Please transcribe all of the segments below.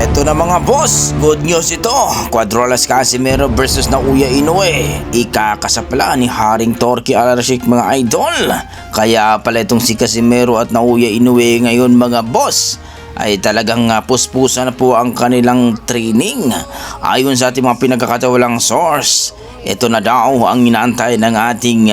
Ito na mga boss, good news ito. Cuadrolas Casimero versus Naoya Inoue. Ikakasapala ni Haring Torque Alarcik mga idol. Kaya pala itong si Casimero at Naoya Inoue ngayon mga boss ay talagang puspusa na po ang kanilang training. Ayon sa ating mga pinagkakatawalang source, ito na daw ang inaantay ng ating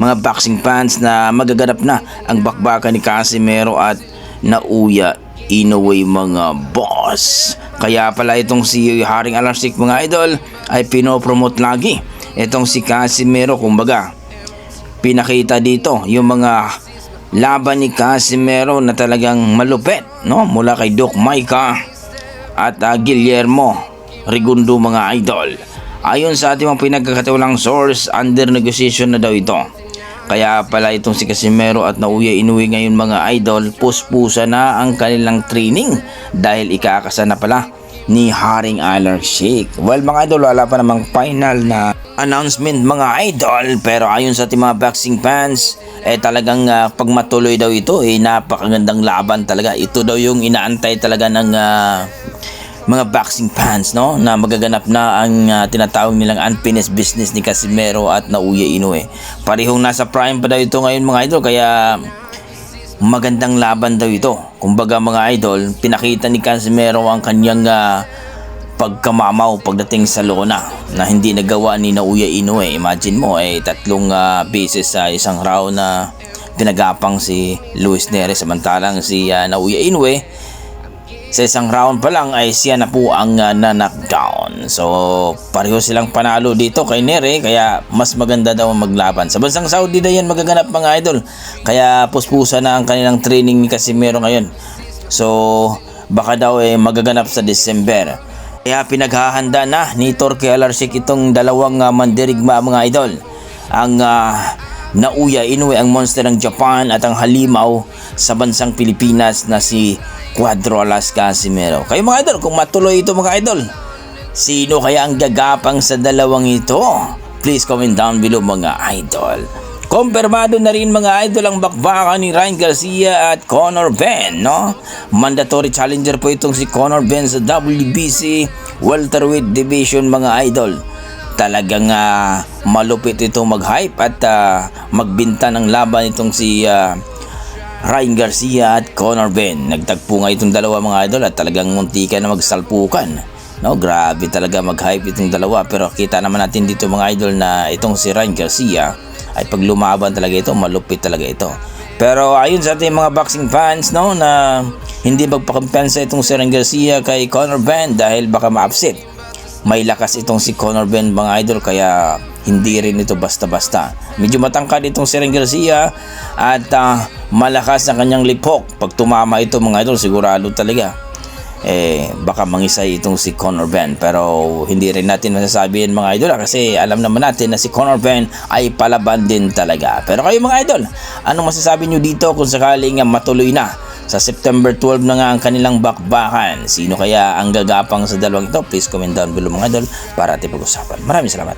mga boxing fans na magaganap na ang bakbakan ni Casimero at Naoya Inoue mga boss. Kaya pala itong si Haring Alarcik mga idol ay pinopromote lagi itong si Casimero. Kumbaga pinakita dito yung mga laban ni Casimero na talagang malupet, no? Mula kay Doc Maika at Guillermo Rigundo mga idol. Ayon sa ating mga pinagkakatawalang source, under negotiation na daw ito. Kaya pala itong si Casimero at Naoya Inoue ngayon mga idol, puspusa na ang kanilang training dahil ikakasa na pala ni Haring Alarcik. Well mga idol, wala pa namang final na announcement mga idol, pero ayon sa ating mga boxing fans, talagang pag matuloy daw ito, napakagandang laban talaga. Ito daw yung inaantay talaga ng mga boxing fans, no, na magaganap na ang tinatawag nilang unfinished business ni Casimero at Naoya Inoue. Parehong nasa prime pa daw ito ngayon mga idol, kaya magandang laban daw ito. Kumbaga mga idol, pinakita ni Casimero ang kanyang pagkamamaw pagdating sa lona na hindi nagawa ni Naoya Inoue. Imagine mo, 3 beses sa isang round na pinagapang si Luis Neres, samantalang si Naoya Inoue sa isang round pa lang ay siya na po ang na-knockdown. So pareho silang panalo dito kay Nere, kaya mas maganda daw maglaban. Sa bansang Saudi na yan magaganap mga idol, kaya puspusa na ang kanilang training ni Casimero ngayon. So baka daw magaganap sa December. Kaya pinaghahanda na ni Torque Alarcik itong dalawang mandirigma mga idol. Ang Naoya Inoue, ang monster ng Japan, at ang halimaw sa bansang Pilipinas na si Cuadrolas Casimero. Kayo mga idol, kung matuloy ito mga idol, sino kaya ang gagapang sa dalawang ito? Please comment down below mga idol. Kumpirmado na rin mga idol ang bakbakan ni Ryan Garcia at Conor Benn, no? Mandatory challenger po itong si Conor Benn sa WBC welterweight division mga idol. Talagang malupit ito mag-hype at magbinta ng laban itong si Ryan Garcia at Conor Benn. Nagtagpo nga itong dalawa mga idol at talagang muntika na magsalpukan, no? Grabe talaga mag-hype itong dalawa, pero kita naman natin dito mga idol na itong si Ryan Garcia ay pag lumaban talaga ito, malupit talaga ito. Pero ayon sa ating mga boxing fans, no, na hindi magpakampensa itong si Ryan Garcia kay Conor Benn dahil baka ma-upset. May lakas itong si Conor Benn mga idol, kaya hindi rin ito basta-basta. Medyo matangkad itong si Ryan Garcia at malakas ang kanyang lipok. Pag tumama ito mga idol, sigurado talaga baka mangisay itong si Conor Benn. Pero hindi rin natin masasabi yan mga idol, kasi alam naman natin na si Conor Benn ay palaban din talaga. Pero kayo mga idol, anong masasabi nyo dito kung sakaling matuloy na sa September 12 na nga ang kanilang bakbakan? Sino kaya ang gagapang sa dalawang ito? Please comment down below mga idol para ating pag-usapan. Maraming salamat.